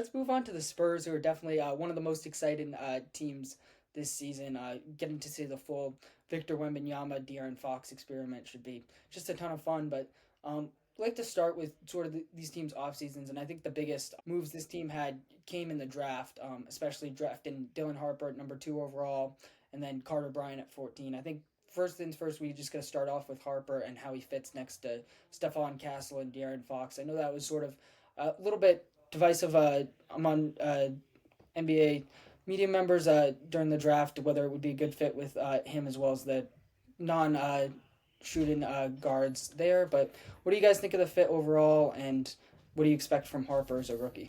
let's move on to the Spurs, who are definitely one of the most exciting teams this season. Getting to see the full Victor Wembanyama, De'Aaron Fox experiment should be just a ton of fun. But I'd like to start with sort of these teams' off seasons, and I think the biggest moves this team had came in the draft, especially drafting Dylan Harper at number 2 overall, and then Carter Bryant at 14. I think first things first, we just got to start off with Harper and how he fits next to Stephon Castle and De'Aaron Fox. I know that was sort of a little bit divisive among NBA media members during the draft, whether it would be a good fit with him as well as the non shooting guards there. But what do you guys think of the fit overall, and what do you expect from Harper as a rookie?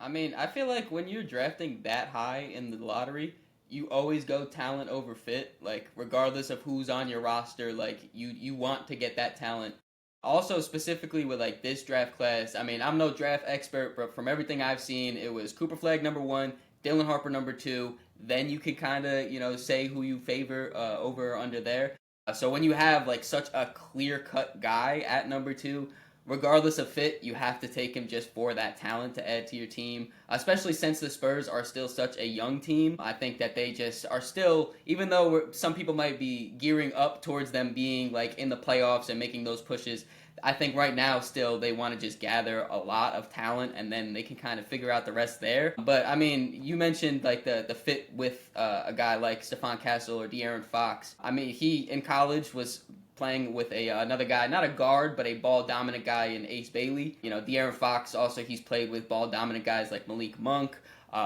I mean, I feel like when you're drafting that high in the lottery, you always go talent over fit. Like regardless of who's on your roster, like you want to get that talent. Also, specifically with like this draft class, I mean, I'm no draft expert, but from everything I've seen, it was Cooper Flag number one, Dylan Harper number two. Then you could kind of say who you favor over or under there. So when you have like such a clear cut guy at number two, regardless of fit, you have to take him just for that talent to add to your team. Especially since the Spurs are still such a young team, I think that they just are still, even though some people might be gearing up towards them being like in the playoffs and making those pushes. I think right now still they want to just gather a lot of talent and then they can kind of figure out the rest there. But I mean, you mentioned like the fit with a guy like Stephon Castle or De'Aaron Fox. I mean, he in college was playing with a another guy, not a guard, but a ball dominant guy in Ace Bailey. De'Aaron Fox also he's played with ball dominant guys like Malik Monk.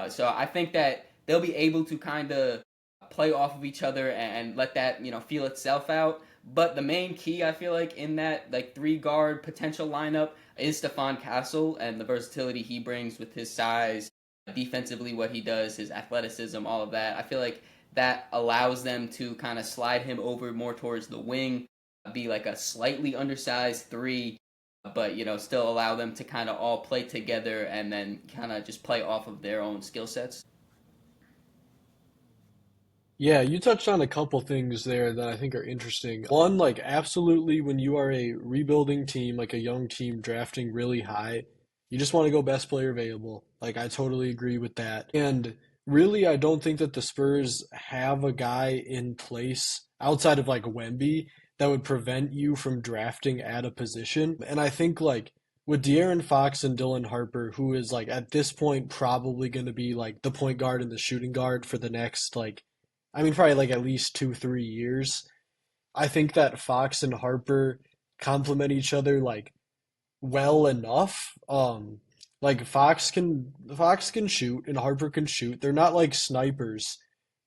So I think that they'll be able to kind of play off of each other and let that feel itself out. But the main key I feel like in that like three guard potential lineup is Stephon Castle and the versatility he brings with his size, defensively what he does, his athleticism, all of that. I feel like that allows them to kind of slide him over more towards the wing, be like a slightly undersized three, but still allow them to kind of all play together and then kind of just play off of their own skill sets. Yeah, you touched on a couple things there that I think are interesting. One, like absolutely when you are a rebuilding team, like a young team drafting really high, you just want to go best player available. Like I totally agree with that. And really, I don't think that the Spurs have a guy in place outside of like Wemby that would prevent you from drafting at a position. And I think like with De'Aaron Fox and Dylan Harper, who is like at this point probably going to be like the point guard and the shooting guard for the next like probably like at least 2, 3 years. I think that Fox and Harper complement each other like well enough. Like Fox can shoot and Harper can shoot. They're not like snipers,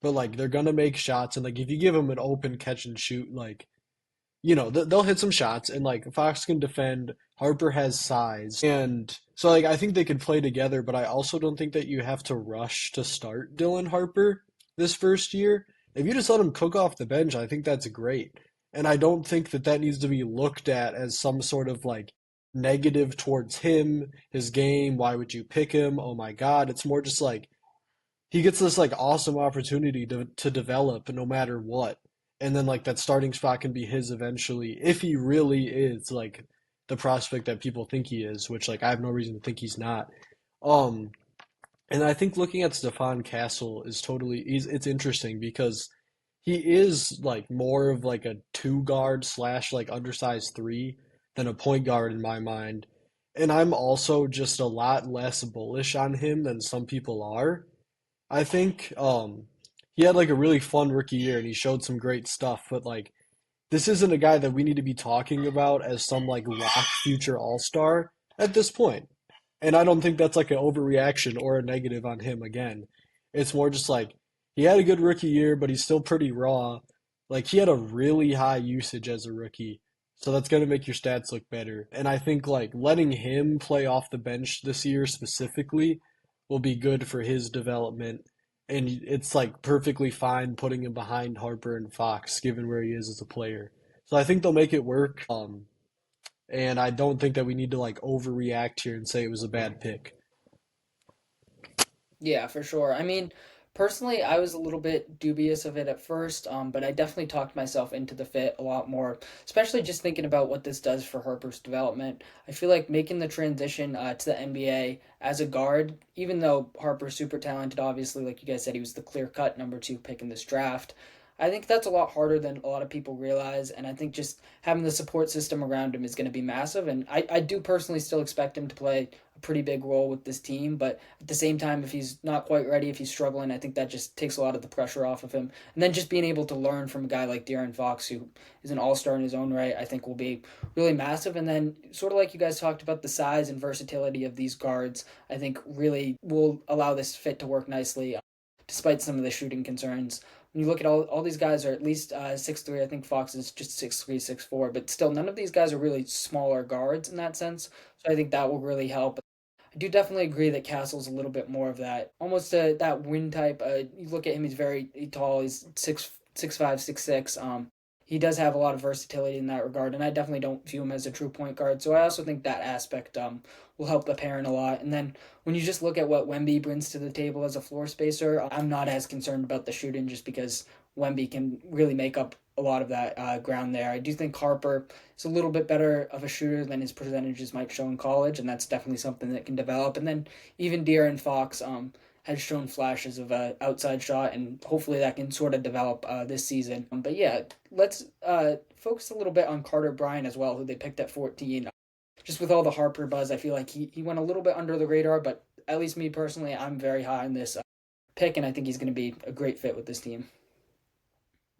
but like they're gonna make shots and like if you give them an open catch and shoot, like they'll hit some shots and like Fox can defend. Harper has size, and so like I think they could play together. But I also don't think that you have to rush to start Dylan Harper this first year. If you just let him cook off the bench, I think that's great. And I don't think that that needs to be looked at as some sort of like negative towards him, his game. Why would you pick him? Oh my God. It's more just like he gets this like awesome opportunity to develop no matter what. And then like that starting spot can be his eventually if he really is like the prospect that people think he is, which like I have no reason to think he's not. Um and I think looking at Stephon Castle is it's interesting because he is like more of like a two guard slash like undersized three than a point guard in my mind. And I'm also just a lot less bullish on him than some people are. I think he had like a really fun rookie year and he showed some great stuff, but like this isn't a guy that we need to be talking about as some like lock future all-star at this point. And I don't think that's like an overreaction or a negative on him again. It's more just like he had a good rookie year, but he's still pretty raw. Like he had a really high usage as a rookie. So that's going to make your stats look better. And I think like letting him play off the bench this year specifically will be good for his development. And it's like perfectly fine putting him behind Harper and Fox given where he is as a player. So I think they'll make it work. And I don't think that we need to like overreact here and say it was a bad pick. Yeah, for sure. I mean, Personally, I was a little bit dubious of it at first, but I definitely talked myself into the fit a lot more, especially just thinking about what this does for Harper's development. I feel like making the transition to the NBA as a guard, even though Harper's super talented, obviously, like you guys said, he was the clear cut number two pick in this draft. I think that's a lot harder than a lot of people realize, and I think just having the support system around him is going to be massive. And I do personally still expect him to play a pretty big role with this team, but at the same time, if he's not quite ready, if he's struggling, I think that just takes a lot of the pressure off of him. And then just being able to learn from a guy like De'Aaron Fox, who is an all star in his own right, I think will be really massive. And then, sort of like you guys talked about, the size and versatility of these guards, I think really will allow this fit to work nicely, despite some of the shooting concerns. When you look at all these guys are at least 6'3". I think Fox is just 6'3", 6'4", but still none of these guys are really smaller guards in that sense. So I think that will really help. I do definitely agree that Castle's a little bit more of that, almost that wing type. You look at him; he's very tall. He's 6'5", 6'6". He does have a lot of versatility in that regard, and I definitely don't view him as a true point guard. So I also think that aspect will help the pairing a lot. And then when you just look at what Wemby brings to the table as a floor spacer, I'm not as concerned about the shooting just because Wemby can really make up a lot of that ground there. I do think Harper is a little bit better of a shooter than his percentages might show in college, and that's definitely something that can develop. And then even De'Aaron Fox has shown flashes of a outside shot, and hopefully that can sort of develop this season. But yeah, let's focus a little bit on Carter Bryant as well, who they picked at 14. Just with all the Harper buzz, I feel like he went a little bit under the radar, but at least me personally, I'm very high on this pick, and I think he's going to be a great fit with this team.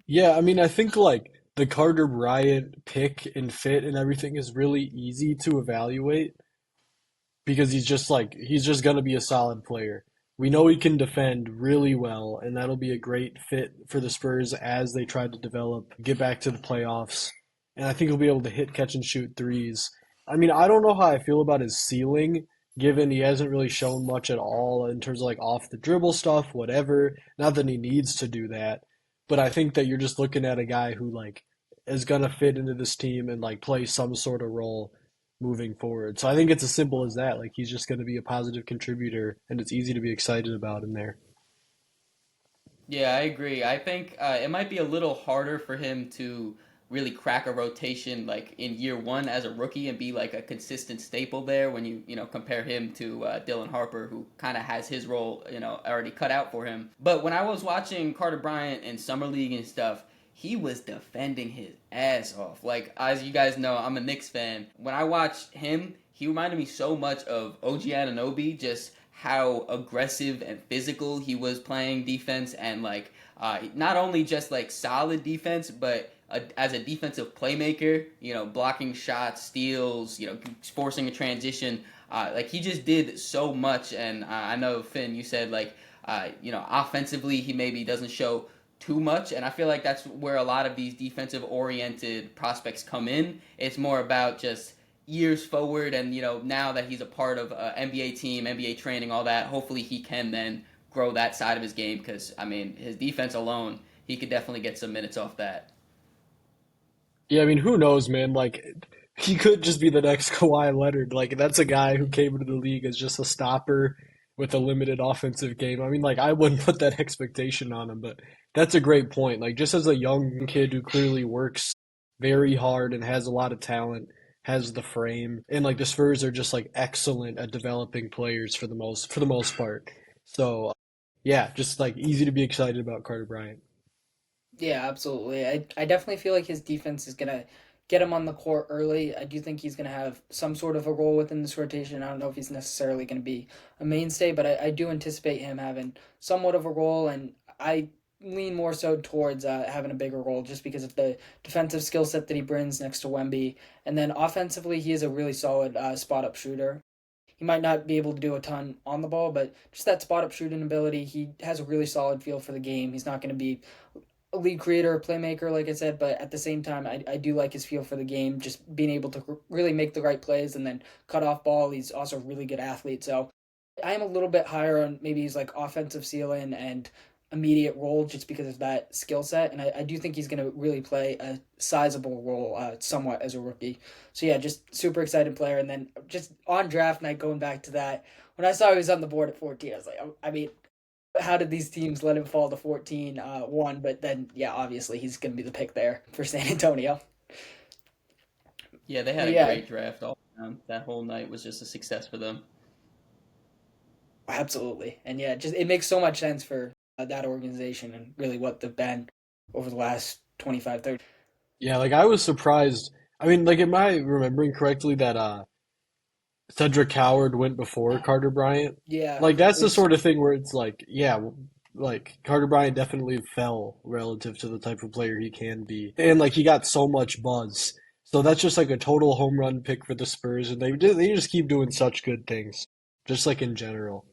Yeah, I mean, I think like the Carter Bryant pick and fit and everything is really easy to evaluate because he's just gonna be a solid player. We know he can defend really well, and that'll be a great fit for the Spurs as they try to develop, get back to the playoffs. And I think he'll be able to hit, catch, and shoot threes. I mean, I don't know how I feel about his ceiling, given he hasn't really shown much at all in terms of like off the dribble stuff, whatever. Not that he needs to do that, but I think that you're just looking at a guy who like is gonna fit into this team and like play some sort of role moving forward. So I think it's as simple as that. Like he's just going to be a positive contributor, and it's easy to be excited about him there. Yeah, I agree. I think it might be a little harder for him to really crack a rotation like in year one as a rookie and be like a consistent staple there when you compare him to Dylan Harper, who kind of has his role already cut out for him. But when I was watching Carter Bryant in summer league and stuff, he was defending his ass off. Like, as you guys know, I'm a Knicks fan. When I watched him, he reminded me so much of OG Anunoby, just how aggressive and physical he was playing defense, and like not only just like solid defense, but as a defensive playmaker, blocking shots, steals, forcing a transition. Like he just did so much, and I know Finn, you said like offensively he maybe doesn't show too much, and I feel like that's where a lot of these defensive oriented prospects come in. It's more about just years forward, and now that he's a part of NBA team, NBA training, all that, hopefully he can then grow that side of his game, because I mean his defense alone, he could definitely get some minutes off that. Yeah, I mean, who knows, man? Like, he could just be the next Kawhi Leonard. Like, that's a guy who came into the league as just a stopper with a limited offensive game. I mean, like, I wouldn't put that expectation on him, but that's a great point. Like, just as a young kid who clearly works very hard and has a lot of talent, has the frame, and like the Spurs are just like excellent at developing players for the most part. So, yeah, just like easy to be excited about Carter Bryant. Yeah, absolutely. I definitely feel like his defense is gonna get him on the court early. I do think he's gonna have some sort of a role within this rotation. I don't know if he's necessarily gonna be a mainstay, but I do anticipate him having somewhat of a role, and I lean more so towards having a bigger role just because of the defensive skill set that he brings next to Wemby. And then offensively, he is a really solid spot up shooter. He might not be able to do a ton on the ball, but just that spot up shooting ability, he has a really solid feel for the game. He's not going to be a lead creator, a playmaker, like I said, but at the same time, I do like his feel for the game, just being able to really make the right plays and then cut off ball. He's also a really good athlete. So I am a little bit higher on maybe he's like offensive ceiling and immediate role just because of that skill set. And I do think he's going to really play a sizable role somewhat as a rookie. So yeah, just super excited player. And then just on draft night, going back to that, when I saw he was on the board at 14, I was like, I mean, how did these teams let him fall to 14? One, but then yeah, obviously he's going to be the pick there for San Antonio. Yeah, they had But a yeah, great draft all around. That whole night was just a success for them. absolutely. And yeah, just it makes so much sense for that organization and really what they've been over the last 25, 30. Yeah, like I was surprised. I mean, like, am I remembering correctly that Cedric Howard went before Carter Bryant? Yeah, Like that's it the was sort of thing where it's like, yeah, like Carter Bryant definitely fell relative to the type of player he can be, and like he got so much buzz. So that's just like a total home run pick for the Spurs, and they just keep doing such good things, just like in general.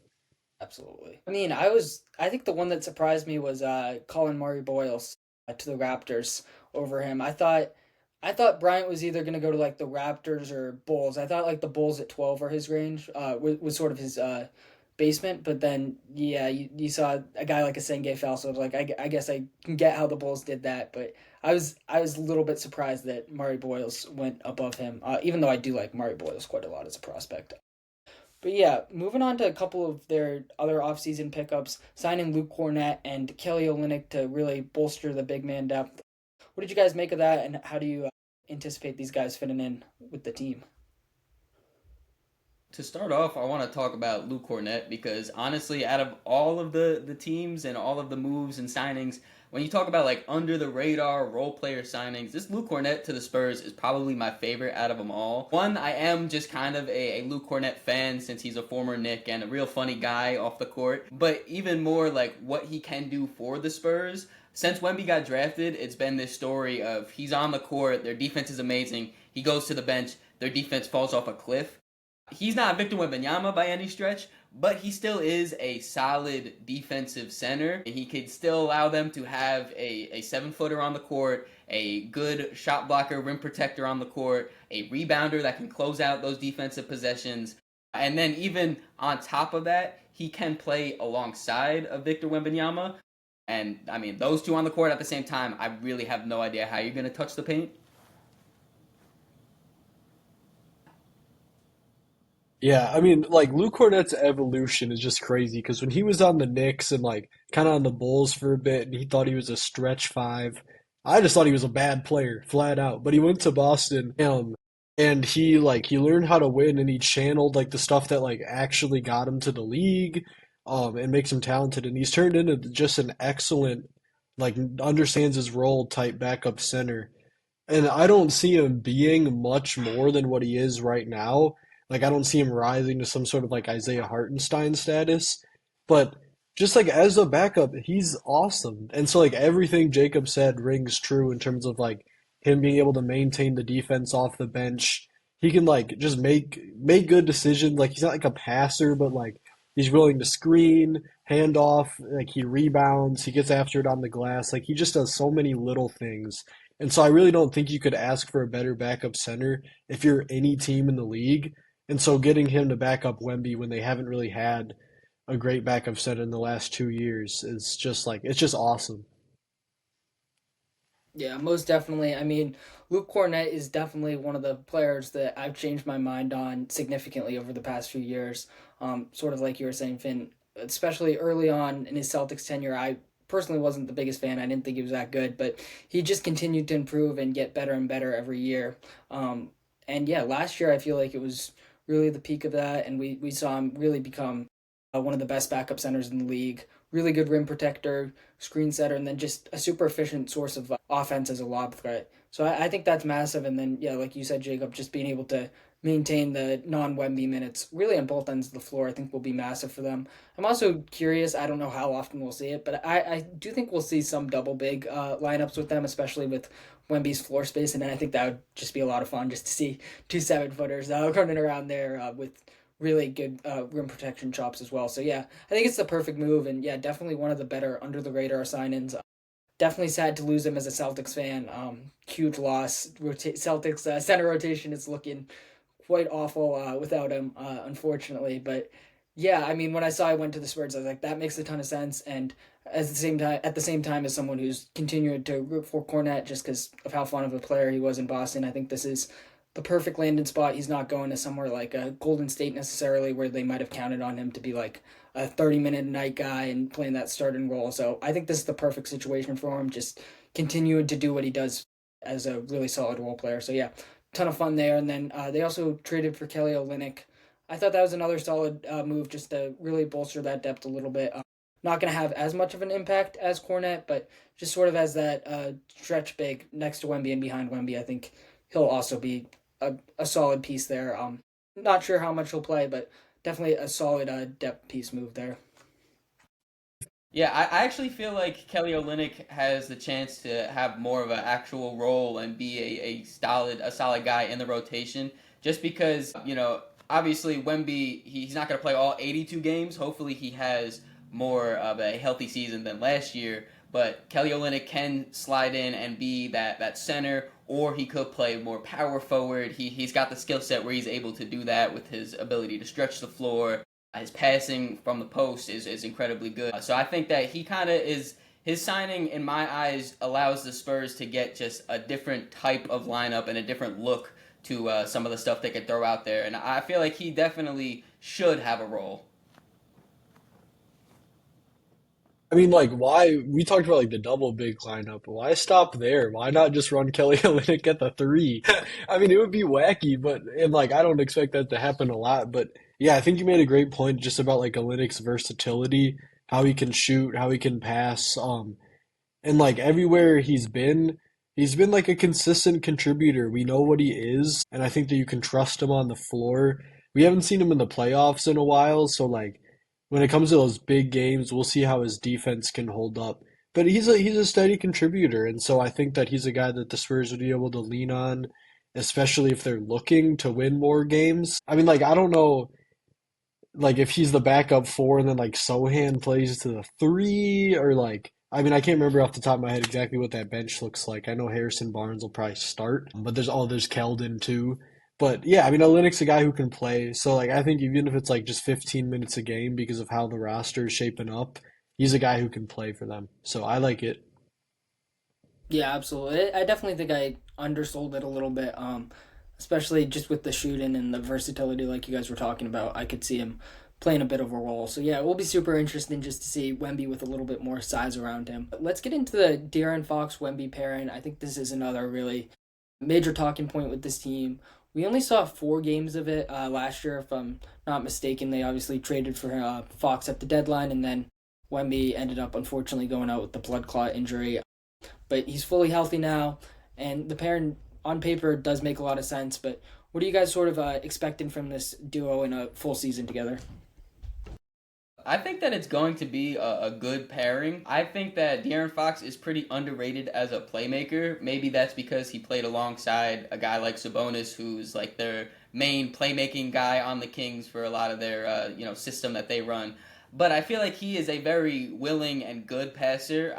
absolutely. I mean, I think the one that surprised me was Colin Murray Boyles to the Raptors over him. I thought Bryant was either going to go to like the Raptors or Bulls. I thought like the Bulls at 12 are his range, was sort of his basement. But then, yeah, you saw a guy like a Senge fell, so I was like, I guess I can get how the Bulls did that. But I was a little bit surprised that Murray Boyles went above him, even though I do like Murray Boyles quite a lot as a prospect. But yeah, moving on to a couple of their other offseason pickups, signing Luke Cornett and Kelly Olynyk to really bolster the big man depth. What did you guys make of that, and how do you anticipate these guys fitting in with the team? To start off, I want to talk about Luke Cornett because honestly, out of all of the teams and all of the moves and signings, when you talk about like under the radar role player signings, this Luke Cornett to the Spurs is probably my favorite out of them all. One, I am just kind of a Luke Cornett fan since he's a former Knick and a real funny guy off the court. But even more like what he can do for the Spurs. Since Wemby got drafted, it's been this story of he's on the court, their defense is amazing, he goes to the bench, their defense falls off a cliff. He's not Victor Wembanyama by any stretch, but he still is a solid defensive center. He could still allow them to have a 7 footer on the court, a good shot blocker, rim protector on the court, a rebounder that can close out those defensive possessions. And then even on top of that, he can play alongside of Victor Wembanyama. And I mean, those two on the court at the same time, I really have no idea how you're going to touch the paint. Yeah, I mean, like Luke Cornett's evolution is just crazy because when he was on the Knicks and like kind of on the Bulls for a bit, and he thought he was a stretch five, I just thought he was a bad player, flat out. But he went to Boston, and he learned how to win, and he channeled like the stuff that like actually got him to the league, and makes him talented, and he's turned into just an excellent, like understands his role type backup center. And I don't see him being much more than what he is right now. Like I don't see him rising to some sort of like Isaiah Hartenstein status. But just like as a backup, he's awesome. And so like everything Jacob said rings true in terms of like him being able to maintain the defense off the bench. He can like just make good decisions. Like he's not like a passer, but like he's willing to screen, hand off, like he rebounds, he gets after it on the glass. Like he just does so many little things, and so I really don't think you could ask for a better backup center if you're any team in the league. And so getting him to back up Wemby when they haven't really had a great backup center in the last 2 years is just like it's just awesome. Yeah, most definitely. I mean, Luke Cornett is definitely one of the players that I've changed my mind on significantly over the past few years. Sort of like you were saying, Finn, especially early on in his Celtics tenure, I personally wasn't the biggest fan. I didn't think he was that good, but he just continued to improve and get better and better every year. And yeah, last year I feel like it was really the peak of that, and we saw him really become one of the best backup centers in the league. Really good rim protector, screen setter, and then just a super efficient source of offense as a lob threat. So I think that's massive. And then, yeah, like you said, Jacob, just being able to maintain the non Wemby minutes really on both ends of the floor, I think will be massive for them. I'm also curious, I don't know how often we'll see it, but I do think we'll see some double big lineups with them, especially with Wemby's floor space. And then I think that would just be a lot of fun just to see two 7 footers running around there with really good rim protection chops as well. So yeah, I think it's the perfect move, and yeah, definitely one of the better under the radar sign-ins. Definitely sad to lose him as a Celtics fan. Huge loss. Celtics center rotation is looking quite awful without him, unfortunately. But yeah, I mean, when I saw I went to the Spurs, I was like, that makes a ton of sense. And at the same time, as someone who's continued to root for Cornette just because of how fun of a player he was in Boston, I think this is the perfect landing spot. He's not going to somewhere like Golden State necessarily, where they might have counted on him to be like a 30-minute a night guy and playing that starting role. So I think this is the perfect situation for him. Just continuing to do what he does as a really solid role player. So yeah, ton of fun there. And then they also traded for Kelly Olynyk. I thought that was another solid move just to really bolster that depth a little bit. Not going to have as much of an impact as Cornet, but just sort of as that stretch big next to Wemby and behind Wemby, I think he'll also be a solid piece there. Not sure how much he'll play, but definitely a solid depth piece move there. Yeah, I actually feel like Kelly Olynyk has the chance to have more of an actual role and be a solid guy in the rotation. Just because obviously Wemby he's not going to play all 82 games. Hopefully he has more of a healthy season than last year. But Kelly Olynyk can slide in and be that center, or he could play more power forward. He's got the skill set where he's able to do that with his ability to stretch the floor. His passing from the post is incredibly good. So I think that he kind of is his signing in my eyes allows the Spurs to get just a different type of lineup and a different look to some of the stuff they could throw out there. And I feel like he definitely should have a role. I mean, like, why we talked about like the double big lineup, but why stop there? Why not just run Kelly Olynyk at the three? I mean, it would be wacky, but and like I don't expect that to happen a lot. But yeah, I think you made a great point just about like Olynyk's versatility, how he can shoot, how he can pass. And like everywhere he's been like a consistent contributor. We know what he is, and I think that you can trust him on the floor. We haven't seen him in the playoffs in a while, so like when it comes to those big games, we'll see how his defense can hold up. But he's a steady contributor, and so I think that he's a guy that the Spurs would be able to lean on, especially if they're looking to win more games. I mean, like I don't know like if he's the backup four and then like Sohan plays to the three or like I mean I can't remember off the top of my head exactly what that bench looks like. I know Harrison Barnes will probably start, but there's Keldon too. But yeah, I mean Olynyk's a guy who can play. So like I think even if it's like just 15 minutes a game because of how the roster is shaping up, he's a guy who can play for them. So I like it. Yeah, absolutely. I definitely think I undersold it a little bit, especially just with the shooting and the versatility, like you guys were talking about. I could see him playing a bit of a role. So yeah, it will be super interesting just to see Wemby with a little bit more size around him. But let's get into the De'Aaron Fox Wemby pairing. I think this is another really major talking point with this team. We only saw 4 games of it last year, if I'm not mistaken. They obviously traded for Fox at the deadline, and then Wemby ended up unfortunately going out with the blood clot injury, but he's fully healthy now, and the pairing on paper does make a lot of sense. But what are you guys sort of expecting from this duo in a full season together? I think that it's going to be a good pairing. I think that De'Aaron Fox is pretty underrated as a playmaker. Maybe that's because he played alongside a guy like Sabonis, who's like their main playmaking guy on the Kings for a lot of their system that they run. But I feel like he is a very willing and good passer.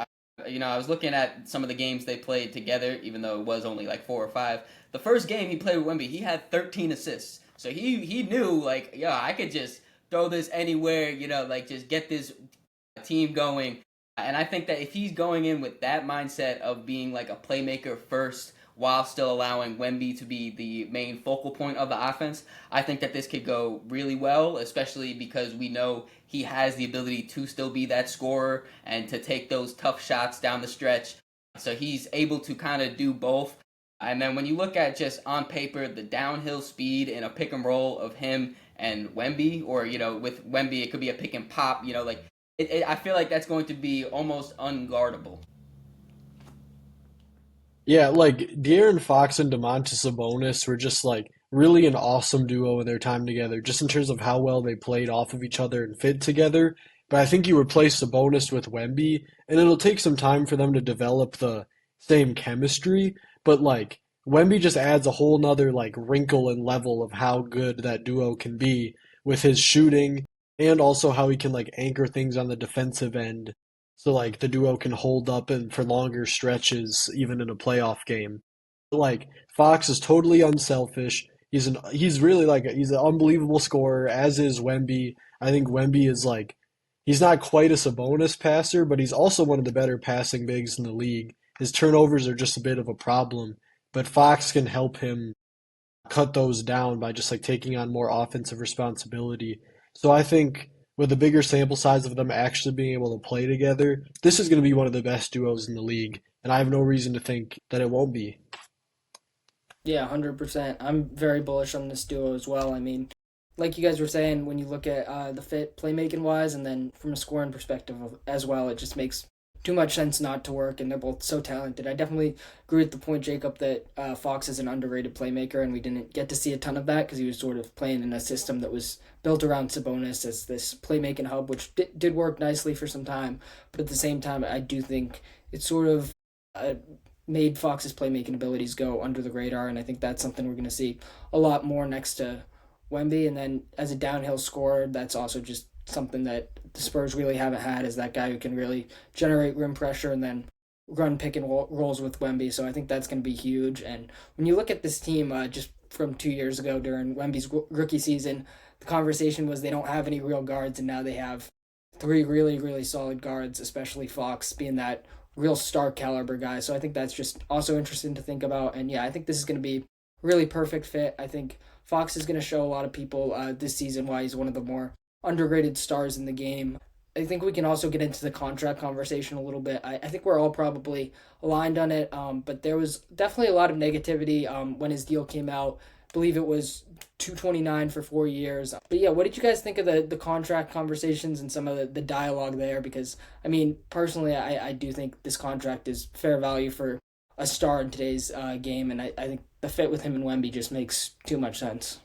I was looking at some of the games they played together, even though it was only like 4 or 5. The first game he played with Wemby, he had 13 assists. So he knew like, yeah, I could just throw this anywhere, like just get this team going. And I think that if he's going in with that mindset of being like a playmaker first while still allowing Wemby to be the main focal point of the offense, I think that this could go really well, especially because we know he has the ability to still be that scorer and to take those tough shots down the stretch. So he's able to kind of do both. And then when you look at just on paper, the downhill speed in a pick and roll of him and Wemby, or, with Wemby, it could be a pick and pop, like I feel like that's going to be almost unguardable. Yeah, like De'Aaron Fox and Domantas Sabonis were just like really an awesome duo in their time together, just in terms of how well they played off of each other and fit together. But I think you replace Sabonis with Wemby, and it'll take some time for them to develop the same chemistry. But like Wemby just adds a whole nother like wrinkle and level of how good that duo can be with his shooting and also how he can like anchor things on the defensive end so like the duo can hold up and for longer stretches, even in a playoff game. Like Fox is totally unselfish. He's really like he's an unbelievable scorer, as is Wemby. I think Wemby is like he's not quite a Sabonis passer, but he's also one of the better passing bigs in the league. His turnovers are just a bit of a problem, but Fox can help him cut those down by just like taking on more offensive responsibility. So I think with a bigger sample size of them actually being able to play together, this is going to be one of the best duos in the league, and I have no reason to think that it won't be. Yeah, 100%. I'm very bullish on this duo as well. I mean, like you guys were saying, when you look at the fit playmaking wise, and then from a scoring perspective as well, it just makes too much sense not to work, and they're both so talented. I definitely agree with the point, Jacob, that Fox is an underrated playmaker, and we didn't get to see a ton of that because he was sort of playing in a system that was built around Sabonis as this playmaking hub, which did work nicely for some time. But at the same time, I do think it sort of uh, made Fox's playmaking abilities go under the radar, and I think that's something we're going to see a lot more next to Wemby. And then as a downhill scorer, that's also just something that the Spurs really haven't had, is that guy who can really generate rim pressure and then run pick and rolls with Wemby. So I think that's going to be huge. And when you look at this team, just from 2 years ago during Wemby's rookie season, the conversation was they don't have any real guards, and now they have three really, really solid guards, especially Fox being that real star caliber guy. So I think that's just also interesting to think about. And yeah, I think this is going to be a really perfect fit. I think Fox is going to show a lot of people this season why he's one of the more underrated stars in the game. I think we can also get into the contract conversation a little bit. I think we're all probably aligned on it, but there was definitely a lot of negativity when his deal came out. I believe it was 229 for 4 years. But yeah, what did you guys think of the contract conversations and some of the dialogue there? Because, I mean, personally, I do think this contract is fair value for a star in today's game, and I think the fit with him and Wemby just makes too much sense.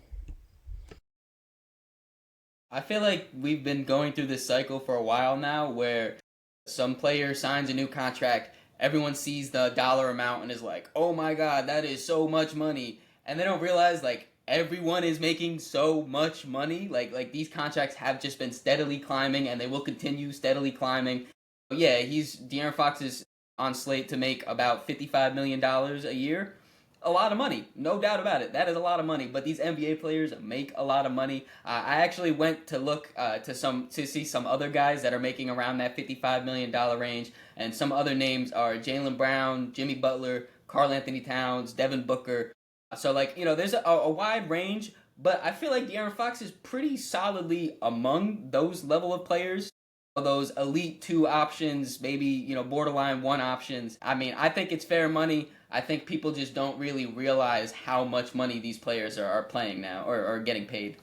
I feel like we've been going through this cycle for a while now where some player signs a new contract, everyone sees the dollar amount and is like, "Oh my god, that is so much money." And they don't realize like everyone is making so much money. Like these contracts have just been steadily climbing and they will continue steadily climbing. But yeah, he's De'Aaron Fox is on slate to make about $55 million a year, a lot of money, no doubt about it. That is a lot of money. But these NBA players make a lot of money. I actually went to look to see some other guys that are making around that $55 million range, and some other names are Jaylen Brown, Jimmy Butler, Karl Anthony Towns, Devin Booker. So like there's a wide range, but I feel like De'Aaron Fox is pretty solidly among those level of players. Those elite two options, maybe borderline one options. I mean, I think it's fair money. I think people just don't really realize how much money these players are playing now or are getting paid.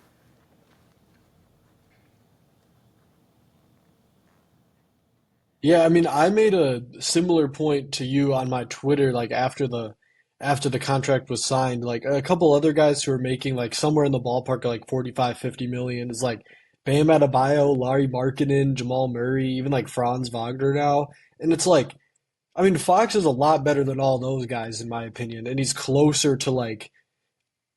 Yeah, I mean, I made a similar point to you on my Twitter, like after the contract was signed. Like a couple other guys who are making like somewhere in the ballpark of like 45, 50 million is like Bam Adebayo, Larry Markkinen, Jamal Murray, even like Franz Wagner now. And it's like, I mean, Fox is a lot better than all those guys in my opinion, and he's closer to like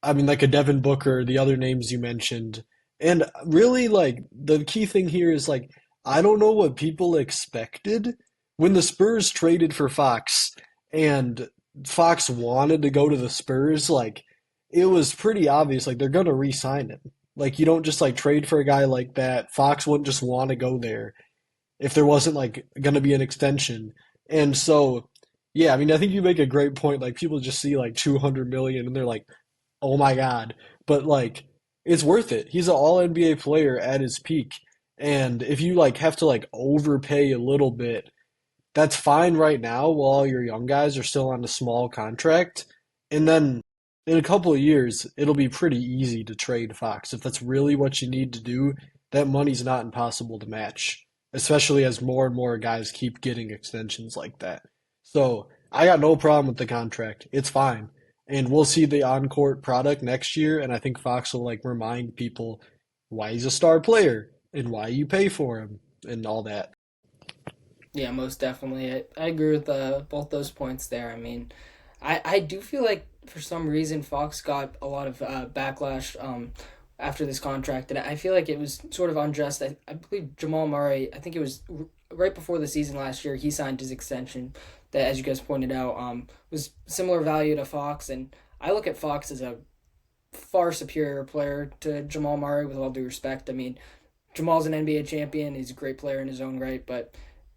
I mean, like a Devin Booker, the other names you mentioned. And really, like, the key thing here is, like, I don't know what people expected when the Spurs traded for Fox and Fox wanted to go to the Spurs. Like, it was pretty obvious, like, they're going to re-sign him. Like, you don't just, like, trade for a guy like that. Fox wouldn't just want to go there if there wasn't, like, going to be an extension. And so, yeah, I mean, I think you make a great point. Like, people just see, like, 200 million and they're like, oh my God. But like it's worth it. He's an all NBA player at his peak. And if you like have to like overpay a little bit, that's fine right now while all your young guys are still on a small contract. And then in a couple of years, it'll be pretty easy to trade Fox. If that's really what you need to do, that money's not impossible to match, especially as more and more guys keep getting extensions like that. So I got no problem with the contract. It's fine. And we'll see the on-court product next year, and I think Fox will like remind people why he's a star player and why you pay for him and all that. Yeah, most definitely. I agree with both those points there. I mean, I do feel like for some reason Fox got a lot of backlash after this contract, and I feel like it was sort of unjust. I believe Jamal Murray, I think it was right before the season last year, he signed his extension that, as you guys pointed out, was similar value to Fox, and I look at Fox as a far superior player to Jamal Murray, with all due respect. I mean, Jamal's an NBA champion. He's a great player in his own right, but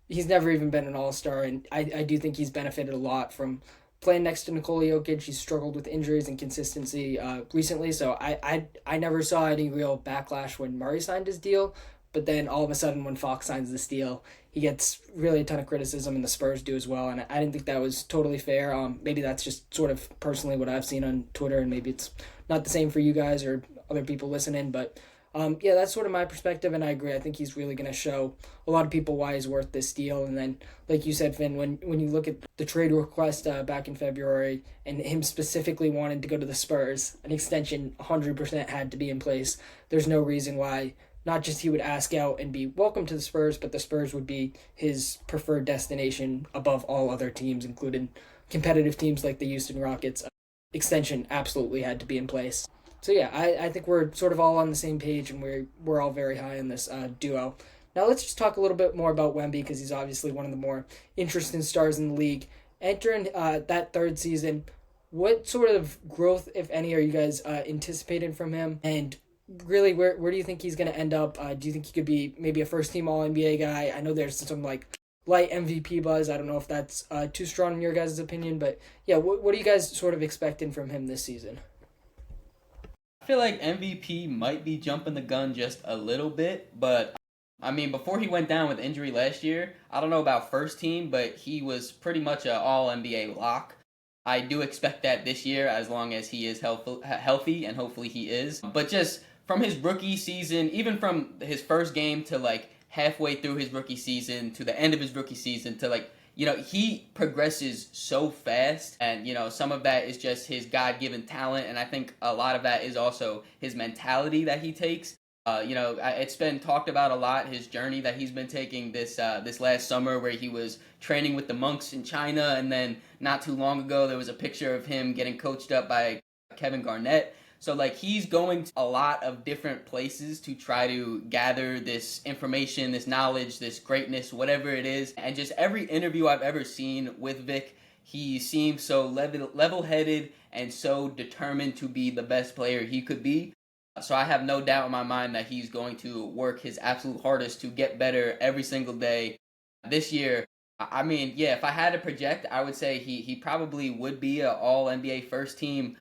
he's never even been an all-star, and I do think he's benefited a lot from playing next to Nikola Jokic. He's struggled with injuries and consistency recently, so I never saw any real backlash when Murray signed his deal. But then all of a sudden, when Fox signs this deal, he gets really a ton of criticism, and the Spurs do as well. And I didn't think that was totally fair. Maybe that's just sort of personally what I've seen on Twitter, and maybe it's not the same for you guys or other people listening. But yeah, that's sort of my perspective, and I agree. I think he's really going to show a lot of people why he's worth this deal. And then, like you said, Finn, when you look at the trade request back in February and him specifically wanting to go to the Spurs, an extension 100% had to be in place. There's no reason why not just he would ask out and be welcome to the Spurs, but the Spurs would be his preferred destination above all other teams, including competitive teams like the Houston Rockets. Extension absolutely had to be in place. So yeah, I think we're sort of all on the same page, and we're all very high on this duo. Now let's just talk a little bit more about Wemby, because he's obviously one of the more interesting stars in the league. Entering that third season, what sort of growth, if any, are you guys anticipating from him? And really, where do you think he's going to end up? Do you think he could be maybe a first-team All-NBA guy? I know there's some like light MVP buzz. I don't know if that's too strong in your guys' opinion, but yeah, what are you guys sort of expecting from him this season? I feel like MVP might be jumping the gun just a little bit, but I mean, before he went down with injury last year, I don't know about first team, but he was pretty much an All NBA lock. I do expect that this year, as long as he is healthy, and hopefully he is. But just from his rookie season, even from his first game to like halfway through his rookie season to the end of his rookie season to like, he progresses so fast, and some of that is just his God-given talent, and I think a lot of that is also his mentality that he takes. It's been talked about a lot, his journey that he's been taking this last summer, where he was training with the monks in China, and then not too long ago there was a picture of him getting coached up by Kevin Garnett. So like he's going to a lot of different places to try to gather this information, this knowledge, this greatness, whatever it is. And just every interview I've ever seen with Vic, he seems so level-headed and so determined to be the best player he could be. So I have no doubt in my mind that he's going to work his absolute hardest to get better every single day. This year, I mean, yeah, if I had to project, I would say he probably would be an All-NBA first team,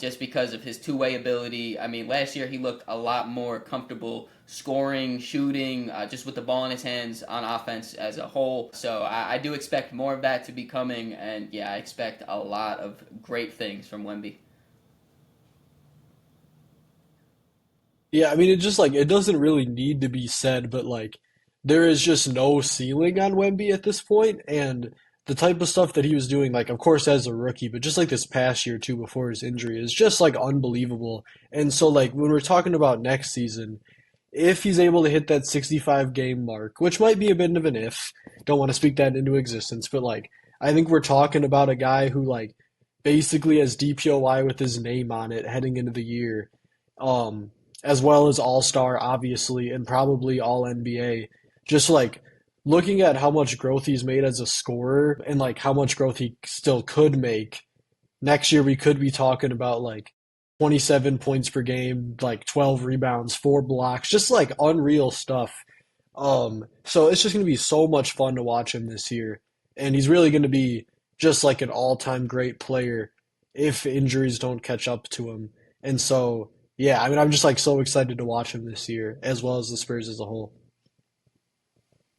just because of his two-way ability. I mean, last year he looked a lot more comfortable scoring, shooting, just with the ball in his hands on offense as a whole. So I do expect more of that to be coming, and yeah, I expect a lot of great things from Wemby. Yeah, I mean, it just like it doesn't really need to be said, but like there is just no ceiling on Wemby at this point, and the type of stuff that he was doing, like of course as a rookie, but just like this past year too before his injury is just like unbelievable. And so like when we're talking about next season, if he's able to hit that 65 game mark, which might be a bit of an if, don't want to speak that into existence, but like I think we're talking about a guy who like basically has DPOY with his name on it heading into the year, um, as well as All-Star obviously, and probably All NBA. Just like looking at how much growth he's made as a scorer and like how much growth he still could make next year, we could be talking about like 27 points per game, like 12 rebounds, 4 blocks, just like unreal stuff. So it's just going to be so much fun to watch him this year. And he's really going to be just like an all-time great player if injuries don't catch up to him. And so, yeah, I mean, I'm just like so excited to watch him this year, as well as the Spurs as a whole.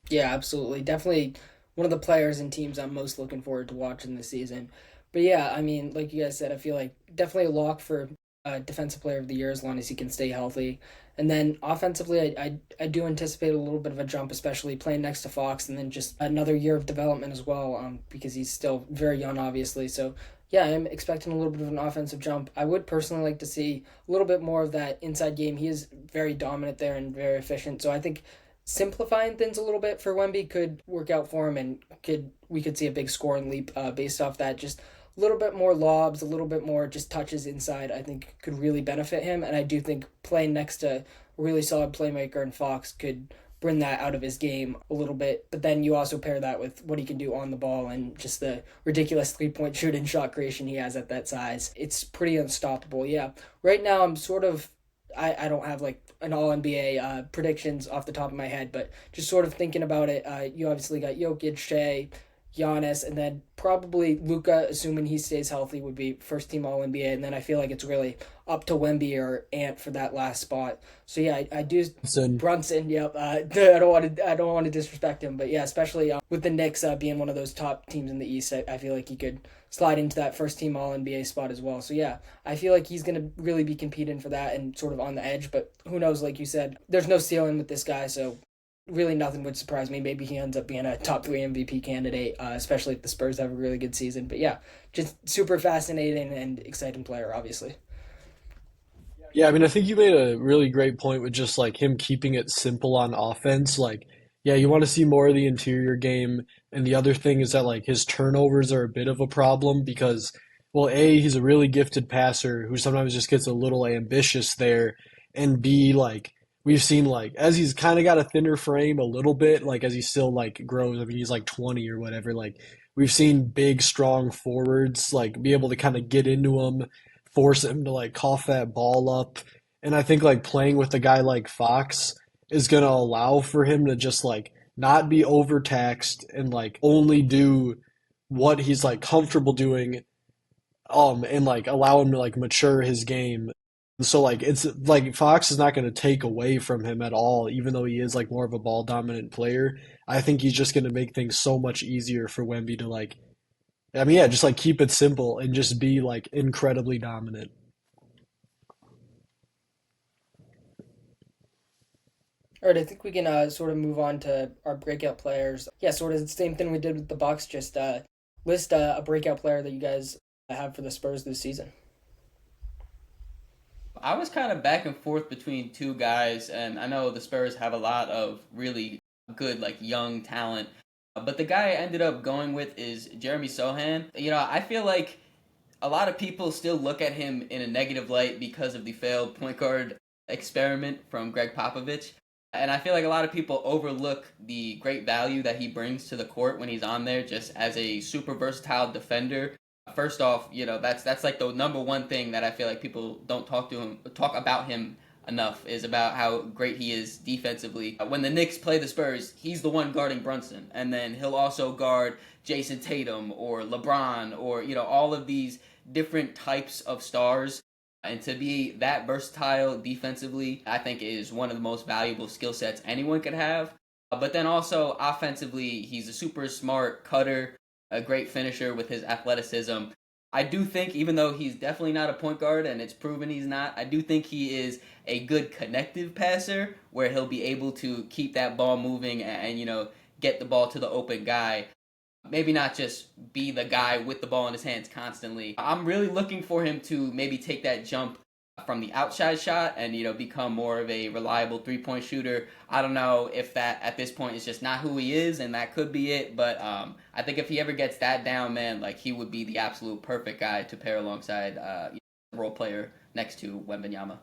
Yeah, absolutely. Definitely one of the players and teams I'm most looking forward to watching this season. But yeah, I mean, like you guys said, I feel like definitely a lock for Defensive Player of the Year as long as he can stay healthy. And then offensively, I do anticipate a little bit of a jump, especially playing next to Fox, and then just another year of development as well, because he's still very young, obviously. So yeah, I'm expecting a little bit of an offensive jump. I would personally like to see a little bit more of that inside game. He is very dominant there and very efficient. So I think simplifying things a little bit for Wemby could work out for him, and we could see a big scoring leap based off that. Just a little bit more lobs, a little bit more just touches inside, I think could really benefit him. And I do think playing next to a really solid playmaker and Fox could bring that out of his game a little bit. But then you also pair that with what he can do on the ball and just the ridiculous 3-point shooting shot creation he has at that size. It's pretty unstoppable. Yeah. Right now I'm sort of I don't have like an all NBA predictions off the top of my head, but just sort of thinking about it, you obviously got Jokic, Shea, Giannis, and then probably Luka, assuming he stays healthy, would be first team All NBA. And then I feel like it's really up to Wemby or Ant for that last spot. So yeah, I do So Brunson. Yep. I don't want to disrespect him, but yeah, especially with the Knicks being one of those top teams in the East, I feel like he could slide into that first team All NBA spot as well. So yeah, I feel like he's gonna really be competing for that and sort of on the edge. But who knows? Like you said, there's no ceiling with this guy, so really nothing would surprise me. Maybe he ends up being a top three MVP candidate, especially if the Spurs have a really good season. But yeah, just super fascinating and exciting player, obviously. yeah, I mean, I think you made a really great point with just like him keeping it simple on offense. Like, yeah, you want to see more of the interior game. And the other thing is that like his turnovers are a bit of a problem because, well, A, he's a really gifted passer who sometimes just gets a little ambitious there. And B, like, we've seen like as he's kind of got a thinner frame a little bit, like as he still like grows. I mean, he's like 20 or whatever. Like, we've seen big, strong forwards like be able to kind of get into him, force him to like cough that ball up. And I think like playing with a guy like Fox is going to allow for him to just like not be overtaxed and like only do what he's like comfortable doing and like allow him to like mature his game. So like it's like Fox is not going to take away from him at all, even though he is like more of a ball dominant player. I think he's just going to make things so much easier for Wemby to like I mean yeah, just like keep it simple and just be like incredibly dominant. All right, I think we can sort of move on to our breakout players. Yeah, sort of the same thing we did with the Bucks. Just list a breakout player that you guys have for the Spurs this season. I was kind of back and forth between two guys, and I know the Spurs have a lot of really good, like, young talent. But the guy I ended up going with is Jeremy Sohan. I feel like a lot of people still look at him in a negative light because of the failed point guard experiment from Greg Popovich. And I feel like a lot of people overlook the great value that he brings to the court when he's on there just as a super versatile defender. First off, that's like the number one thing that I feel like people don't talk about him enough is about how great he is defensively. When the Knicks play the Spurs, he's the one guarding Brunson, and then he'll also guard Jason Tatum or LeBron or all of these different types of stars. And to be that versatile defensively, I think is one of the most valuable skill sets anyone could have. But then also offensively, he's a super smart cutter, a great finisher with his athleticism. I do think, even though he's definitely not a point guard and it's proven he's not, I do think he is a good connective passer where he'll be able to keep that ball moving and get the ball to the open guy. Maybe not just be the guy with the ball in his hands constantly. I'm really looking for him to maybe take that jump from the outside shot and become more of a reliable three-point shooter. I don't know if that at this point is just not who he is, and that could be it. But I think if he ever gets that down, man, like he would be the absolute perfect guy to pair alongside role player next to Wembanyama.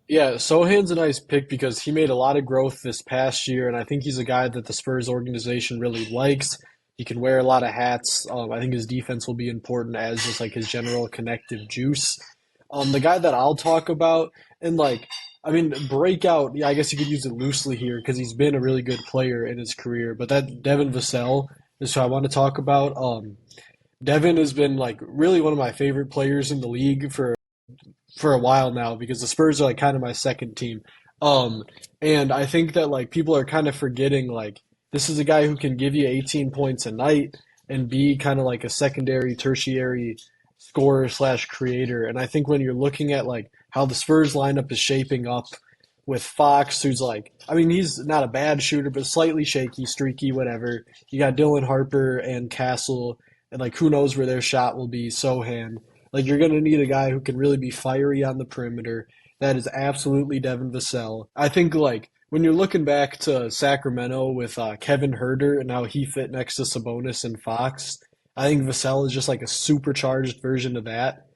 Yeah, Sohan's a nice pick because he made a lot of growth this past year, and I think he's a guy that the Spurs organization really likes. He can wear a lot of hats. I think his defense will be important as just like his general connective juice. The guy that I'll talk about, and like, I mean, breakout, yeah, I guess you could use it loosely here because he's been a really good player in his career, but that Devin Vassell is who I want to talk about. Devin has been like really one of my favorite players in the league for a while now because the Spurs are like kind of my second team. Um, and I think that like people are kind of forgetting like this is a guy who can give you 18 points a night and be kind of like a secondary, tertiary scorer slash creator. And I think when you're looking at like how the Spurs lineup is shaping up with Fox, who's like, I mean, he's not a bad shooter, but slightly shaky, streaky, whatever. You got Dylan Harper and Castle, and like who knows where their shot will be. Sohan. Like you're going to need a guy who can really be fiery on the perimeter. That is absolutely Devin Vassell. I think like when you're looking back to Sacramento with Kevin Herter and how he fit next to Sabonis and Fox, I think Vassell is just like a supercharged version of that.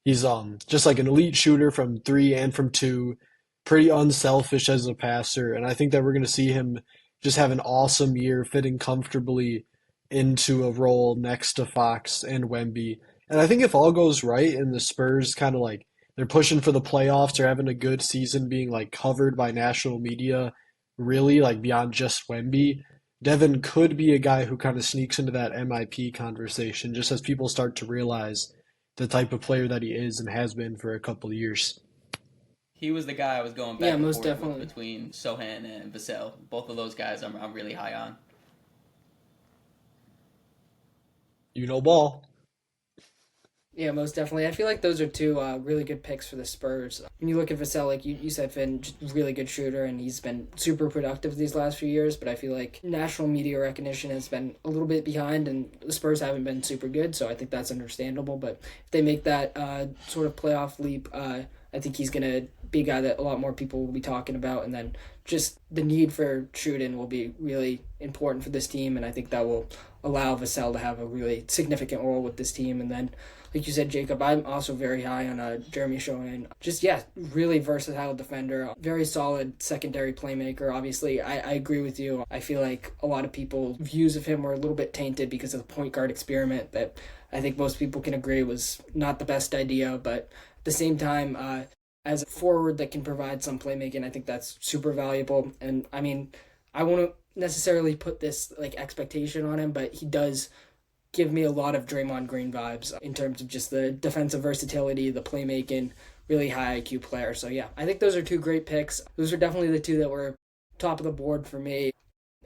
He's just like an elite shooter from three and from two, pretty unselfish as a passer, and I think that we're going to see him just have an awesome year fitting comfortably into a role next to Fox and Wemby. And I think if all goes right and the Spurs kind of like they're pushing for the playoffs, they're having a good season being like covered by national media, really like beyond just Wemby, Devin could be a guy who kind of sneaks into that MIP conversation just as people start to realize the type of player that he is and has been for a couple of years. He was the guy I was going Yeah, back and most forth with definitely. between Sohan and Vassell. Both of those guys I'm really high on. You know ball. Yeah, most definitely. I feel like those are two really good picks for the Spurs. When you look at Vassell, like you said, Finn, just really good shooter, and he's been super productive these last few years, but I feel like national media recognition has been a little bit behind, and the Spurs haven't been super good, so I think that's understandable. But if they make that sort of playoff leap, I think he's going to be a guy that a lot more people will be talking about, and then just the need for shooting will be really important for this team, and I think that will allow Vassell to have a really significant role with this team, and then like you said, Jacob, I'm also very high on Jeremy Shonen. Just, yeah, really versatile defender, very solid secondary playmaker. Obviously, I agree with you. I feel like a lot of people's views of him were a little bit tainted because of the point guard experiment that I think most people can agree was not the best idea. But at the same time, as a forward that can provide some playmaking, I think that's super valuable. And, I mean, I won't necessarily put this like expectation on him, but he does give me a lot of Draymond Green vibes in terms of just the defensive versatility, the playmaking, really high IQ player. So yeah, I think those are two great picks. Those are definitely the two that were top of the board for me.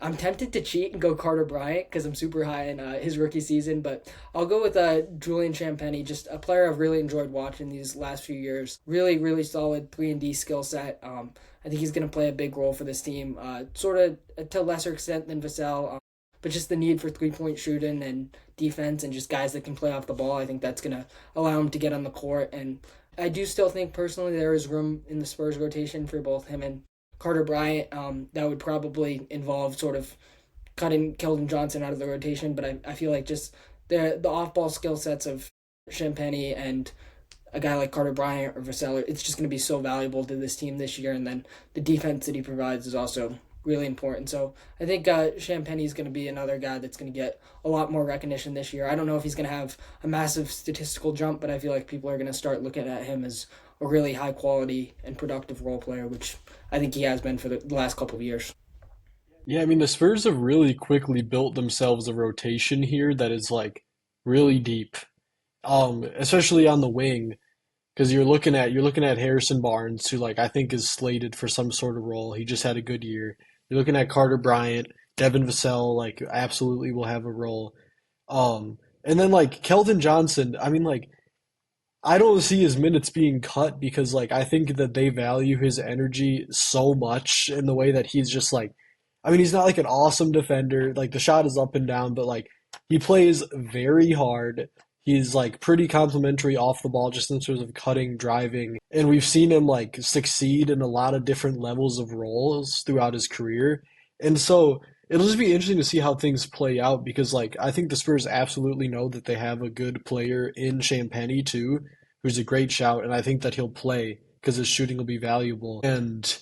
I'm tempted to cheat and go Carter Bryant because I'm super high in his rookie season, but I'll go with Julian Champagnie, just a player I've really enjoyed watching these last few years. Really, really solid 3-and-D skill set. I think he's going to play a big role for this team, sort of to a lesser extent than Vassell, but just the need for three-point shooting and defense and just guys that can play off the ball, I think that's going to allow him to get on the court. And I do still think personally there is room in the Spurs rotation for both him and Carter Bryant. That would probably involve sort of cutting Keldon Johnson out of the rotation, but I feel like just the off-ball skill sets of Champagnie and a guy like Carter Bryant or Vassell, it's just going to be so valuable to this team this year. And then the defense that he provides is also really important. So I think Champagnie is going to be another guy that's going to get a lot more recognition this year. I don't know if he's going to have a massive statistical jump, but I feel like people are going to start looking at him as a really high quality and productive role player, which I think he has been for the last couple of years. Yeah, I mean, the Spurs have really quickly built themselves a rotation here that is like really deep. Especially on the wing, because you're looking at Harrison Barnes, who like I think is slated for some sort of role. He just had a good year. You're looking at Carter Bryant, Devin Vassell, like absolutely will have a role. And then like Keldon Johnson, I mean like I don't see his minutes being cut because like I think that they value his energy so much in the way that he's just like I mean he's not like an awesome defender, like the shot is up and down, but like he plays very hard. He's like pretty complimentary off the ball just in terms of cutting, driving, and we've seen him like succeed in a lot of different levels of roles throughout his career. And so it'll just be interesting to see how things play out because like I think the Spurs absolutely know that they have a good player in Champagnie too, who's a great shout, and I think that he'll play because his shooting will be valuable. And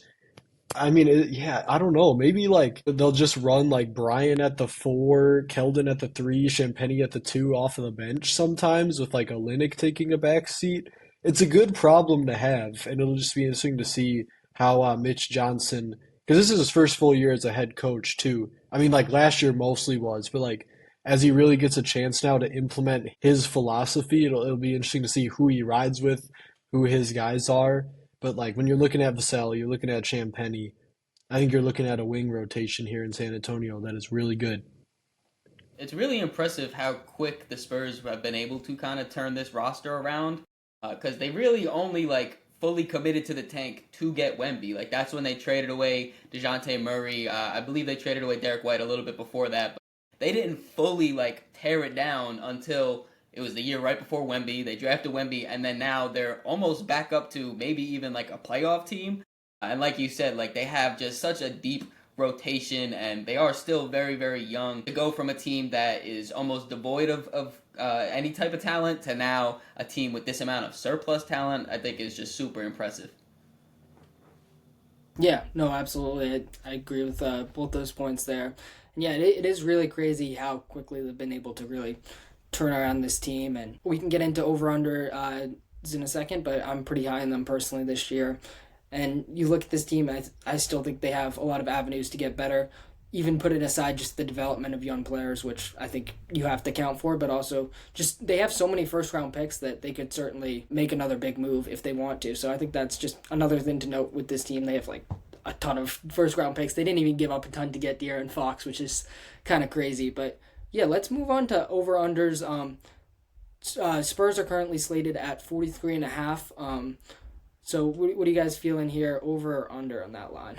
I mean, yeah, I don't know. Maybe like they'll just run like Brian at the four, Keldon at the three, Champagnie at the two off of the bench sometimes with like a Olynyk taking a back seat. It's a good problem to have, and it'll just be interesting to see how Mitch Johnson, because this is his first full year as a head coach too. I mean, like last year mostly was, but like as he really gets a chance now to implement his philosophy, it'll be interesting to see who he rides with, who his guys are. But like when you're looking at Vassell, you're looking at Champagnie. I think you're looking at a wing rotation here in San Antonio that is really good. It's really impressive how quick the Spurs have been able to kind of turn this roster around because they really only like fully committed to the tank to get Wemby. Like that's when they traded away DeJounte Murray. I believe they traded away Derek White a little bit before that, but they didn't fully like tear it down until it was the year right before Wemby. They drafted Wemby, and then now they're almost back up to maybe even like a playoff team. And like you said, like they have just such a deep rotation, and they are still very, very young. To go from a team that is almost devoid of any type of talent to now a team with this amount of surplus talent, I think is just super impressive. Yeah, no, absolutely. I agree with both those points there. And yeah, it is really crazy how quickly they've been able to really turn around this team. And we can get into over-under in a second, but I'm pretty high on them personally this year. And you look at this team, I still think they have a lot of avenues to get better. even putting aside just the development of young players, which I think you have to count for, but also just they have so many first round picks that they could certainly make another big move if they want to. So I think that's just another thing to note with this team. They have like a ton of first round picks. They didn't even give up a ton to get De'Aaron Fox, which is kind of crazy. But yeah, let's move on to over unders. Spurs are currently slated at 43.5. So what are you guys feeling here, over or under on that line?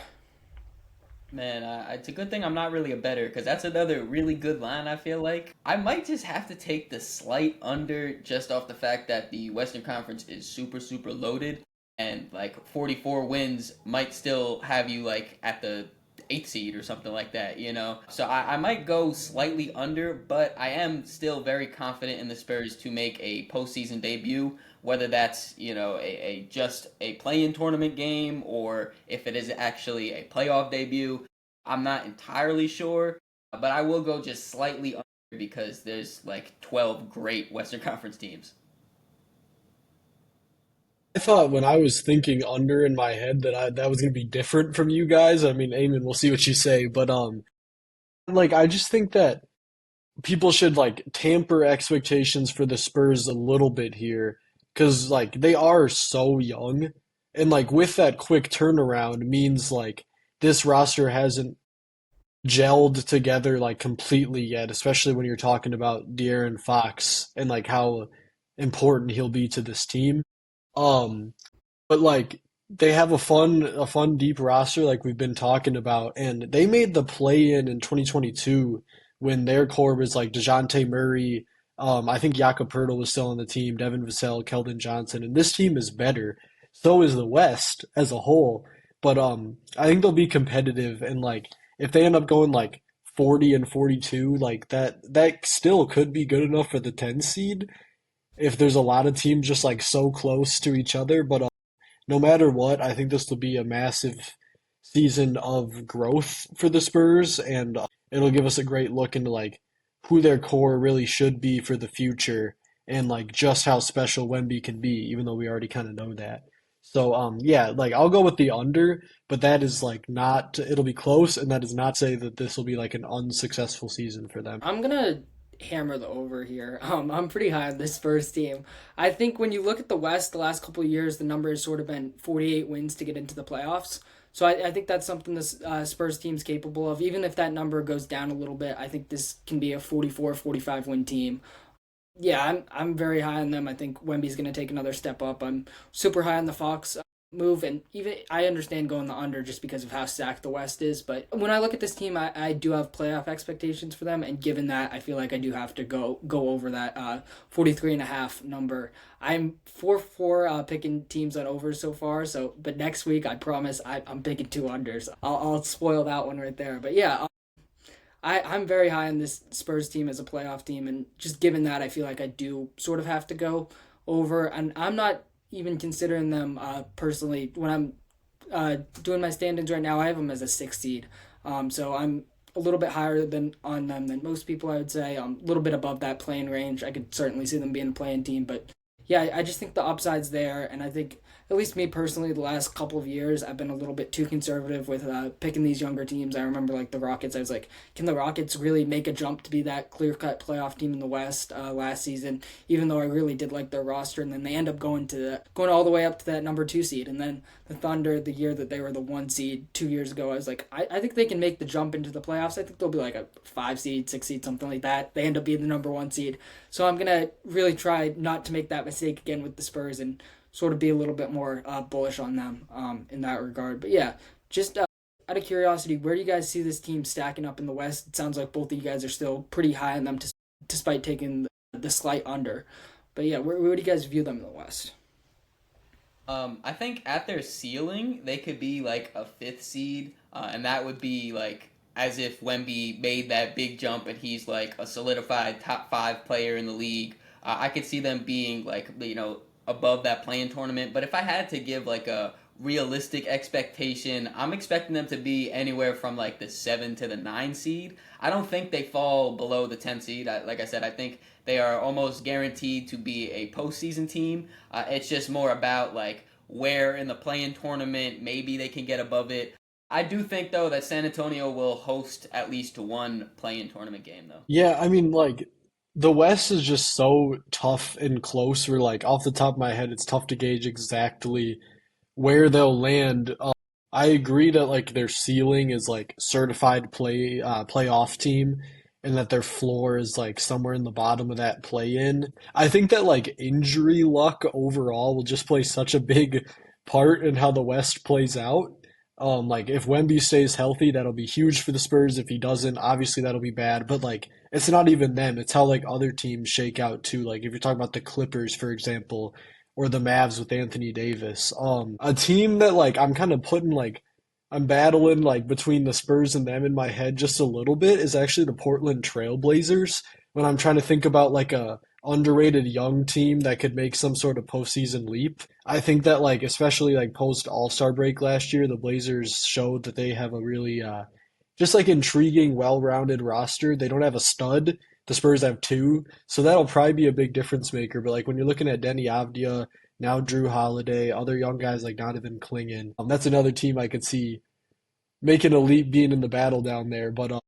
Man, it's a good thing I'm not really a bettor because that's another really good line, I feel like. I might just have to take the slight under just off the fact that the Western Conference is super, super loaded and like 44 wins might still have you like at the eighth seed or something like that, you know? So I might go slightly under, but I am still very confident in the Spurs to make a postseason debut, whether that's, a just a play-in tournament game or if it is actually a playoff debut. I'm not entirely sure, but I will go just slightly under because there's like 12 great Western Conference teams. I thought when I was thinking under in my head that was gonna be different from you guys. I mean, Eamon, we'll see what you say, but like I just think that people should like tamper expectations for the Spurs a little bit here, because like they are so young, and like with that quick turnaround means like this roster hasn't gelled together like completely yet, especially when you're talking about De'Aaron Fox and like how important he'll be to this team. Um, but like they have a fun deep roster like we've been talking about, and they made the play in 2022 when their core was like DeJounte Murray. I think Jakob Poeltl was still on the team, Devin Vassell, Keldon Johnson, and this team is better. So is the West as a whole. But I think they'll be competitive, and like if they end up going like 40 and 42, like that still could be good enough for the 10 seed if there's a lot of teams just like so close to each other. But no matter what, I think this will be a massive season of growth for the Spurs, and it'll give us a great look into like who their core really should be for the future, and like just how special Wemby can be, even though we already kind of know that. So yeah, like I'll go with the under, but that is like not it'll be close, and that does not say that this will be like an unsuccessful season for them. I'm gonna hammer the over here. I'm pretty high on this Spurs team. I think when you look at the West, the last couple of years, the number has sort of been 48 wins to get into the playoffs. So I think that's something this Spurs team's capable of. Even if that number goes down a little bit, I think this can be a 44, 45 win team. Yeah, I'm very high on them. I think Wemby's going to take another step up. I'm super high on the Fox move, and even I understand going the under just because of how stacked the West is. But when I look at this team, I do have playoff expectations for them, and given that, I feel like I do have to go over that 43.5 number. I'm 4-4 picking teams on overs so far. So, but next week I promise I'm picking two unders. I'll spoil that one right there. But yeah, I'm very high on this Spurs team as a playoff team, and just given that, I feel like I do sort of have to go over, and I'm not even considering them personally when I'm doing my standings right now. I have them as a six seed, so I'm a little bit higher than on them than most people. I would say I'm a little bit above that playing range. I could certainly see them being a playing team, but yeah, I just think the upside's there, and I think at least me personally, the last couple of years, I've been a little bit too conservative with picking these younger teams. I remember like the Rockets. I was like, can the Rockets really make a jump to be that clear cut playoff team in the West last season? Even though I really did like their roster, and then they end up going all the way up to that number two seed, and then the Thunder, the year that they were the one seed 2 years ago, I was like, I think they can make the jump into the playoffs. I think they'll be like a five seed, six seed, something like that. They end up being the number one seed. So I'm gonna really try not to make that mistake again with the Spurs and sort of be a little bit more bullish on them in that regard. But yeah, just out of curiosity, where do you guys see this team stacking up in the West? It sounds like both of you guys are still pretty high on them, despite taking the slight under. But yeah, where do you guys view them in the West? I think at their ceiling, they could be like a fifth seed, and that would be like as if Wemby made that big jump and he's like a solidified top five player in the league. I could see them being like, above that playing tournament. But if I had to give like a realistic expectation, I'm expecting them to be anywhere from like the 7 to the 9 seed. I don't think they fall below the 10 seed. Like I said, I think they are almost guaranteed to be a postseason team. It's just more about like where in the playing tournament maybe they can get above it. I do think though that San Antonio will host at least one play-in tournament game though. Yeah, I mean, like the West is just so tough and close. Where like off the top of my head, it's tough to gauge exactly where they'll land. I agree that like their ceiling is like certified playoff team, and that their floor is like somewhere in the bottom of that play in. I think that like injury luck overall will just play such a big part in how the West plays out. Like if Wemby stays healthy, that'll be huge for the Spurs. If he doesn't, obviously that'll be bad. But like it's not even them. It's how like other teams shake out too. Like if you're talking about the Clippers, for example, or the Mavs with Anthony Davis. A team that like I'm kind of putting like I'm battling like between the Spurs and them in my head just a little bit is actually the Portland Trail Blazers when I'm trying to think about like a underrated young team that could make some sort of postseason leap. I think that like especially like post All-Star break last year, the Blazers showed that they have a really just like intriguing, well-rounded roster. They don't have a stud. The Spurs have two, so that'll probably be a big difference maker. But like when you're looking at Denny Avdia, now Drew Holiday, other young guys like Donovan Clingan, that's another team I could see making a leap, being in the battle down there. But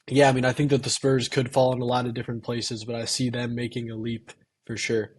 yeah, I mean, I think that the Spurs could fall in a lot of different places, but I see them making a leap for sure.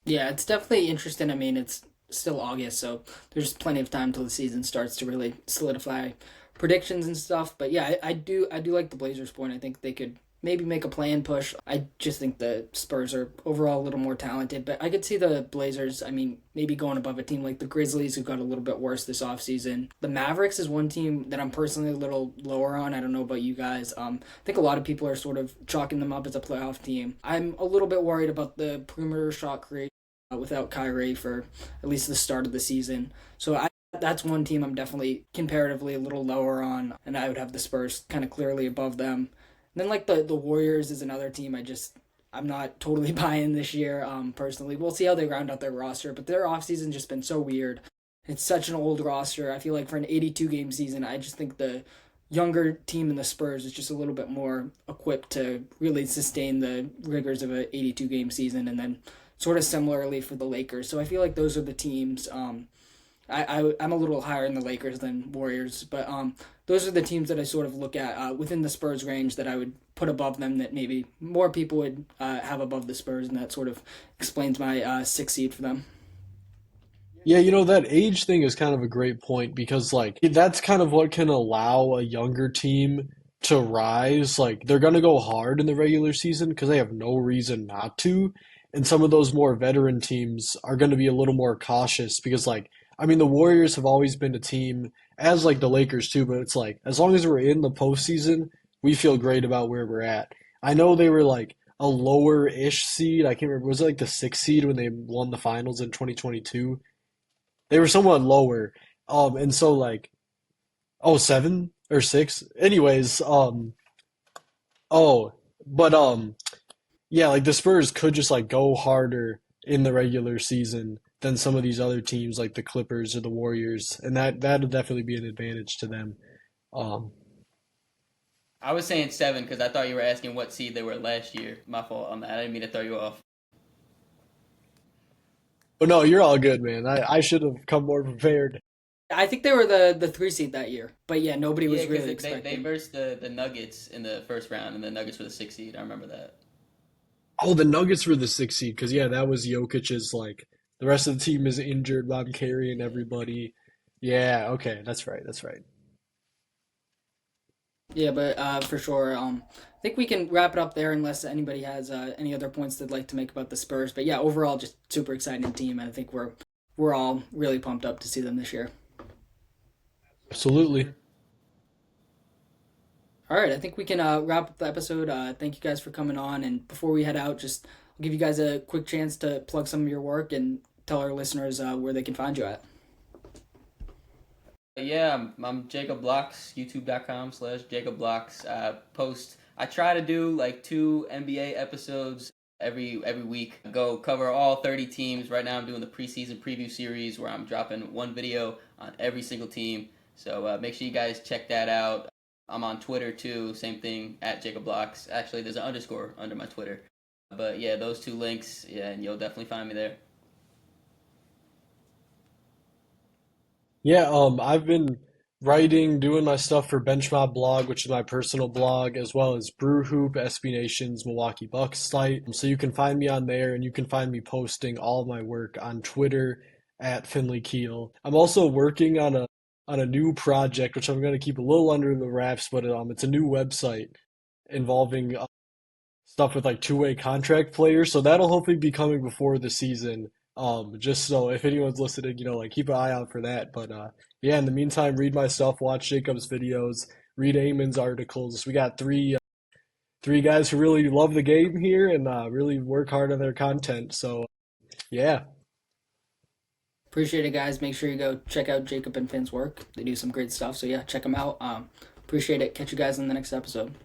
Yeah, it's definitely interesting. I mean, it's still August, so there's plenty of time till the season starts to really solidify predictions and stuff. But yeah, I do like the Blazers' point. I think they could maybe make a plan push. I just think the Spurs are overall a little more talented, but I could see the Blazers, I mean, maybe going above a team like the Grizzlies who got a little bit worse this offseason. The Mavericks is one team that I'm personally a little lower on. I don't know about you guys. I think a lot of people are sort of chalking them up as a playoff team. I'm a little bit worried about the perimeter shot creation without Kyrie for at least the start of the season. So that's one team I'm definitely comparatively a little lower on, and I would have the Spurs kind of clearly above them. And then like the Warriors is another team I'm not totally buying this year. Personally, we'll see how they round out their roster, but their offseason just been so weird. It's such an old roster. I feel like for an 82 game season, I just think the younger team in the Spurs is just a little bit more equipped to really sustain the rigors of an 82 game season, and then sort of similarly for the Lakers. So I feel like those are the teams. I'm a little higher in the Lakers than Warriors, but those are the teams that I sort of look at within the Spurs range that I would put above them that maybe more people would have above the Spurs, and that sort of explains my sixth seed for them. Yeah, that age thing is kind of a great point because like that's kind of what can allow a younger team to rise. Like they're gonna go hard in the regular season because they have no reason not to. And some of those more veteran teams are gonna be a little more cautious because like I mean the Warriors have always been a team as like the Lakers too, but it's like as long as we're in the postseason, we feel great about where we're at. I know they were like a lower-ish seed. I can't remember. Was it like the sixth seed when they won the finals in 2022? They were somewhat lower. And so like oh seven or six. Anyways, oh, but yeah, like the Spurs could just like go harder in the regular season than some of these other teams like the Clippers or the Warriors, and that'd definitely be an advantage to them. Um, I was saying 7 because I thought you were asking what seed they were last year. My fault on that. I didn't mean to throw you off. but no, you're all good, man. I should have come more prepared. I think they were the three seed that year, but yeah, nobody Yeah, was because really they expecting. versed the Nuggets in the first round, and the Nuggets were the 6th seed. I remember that. Oh, the Nuggets were the sixth seed because yeah, that was Jokic's like the rest of the team is injured. But I'm carrying everybody. Yeah, okay, that's right. That's right. Yeah, but for sure, I think we can wrap it up there unless anybody has any other points they'd like to make about the Spurs. But yeah, overall, just super exciting team, and I think we're all really pumped up to see them this year. Yes, Absolutely. sir. All right, I think we can wrap up the episode. Thank you guys for coming on, and before we head out, just I'll give you guys a quick chance to plug some of your work and tell our listeners where they can find you at. Yeah, I'm Jacoblocks, youtube.com/Jacoblocks. Post. I try to do like 2 NBA episodes every week. Go cover all 30 teams. Right now, I'm doing the preseason preview series where I'm dropping one video on every single team. So make sure you guys check that out. I'm on Twitter too. Same thing at Jacoblocks. Actually, there's an underscore under my Twitter. But yeah, those two links. Yeah, and you'll definitely find me there. Yeah, I've been writing, doing my stuff for Benchmob blog, which is my personal blog, as well as Brew Hoop, SB Nation's Milwaukee Bucks site. So you can find me on there, and you can find me posting all of my work on Twitter at Finley Keel. I'm also working on a new project, which I'm going to keep a little under the wraps, but it's a new website involving stuff with like two-way contract players. So that'll hopefully be coming before the season. Just so if anyone's listening, like keep an eye out for that. But yeah, in the meantime, read my stuff, watch Jacob's videos, read Eamon's articles. We got three guys who really love the game here and really work hard on their content. So yeah, Appreciate it, guys. Make sure you go check out Jacob and Finn's work. They do some great stuff. So yeah, check them out. Appreciate it. Catch you guys in the next episode.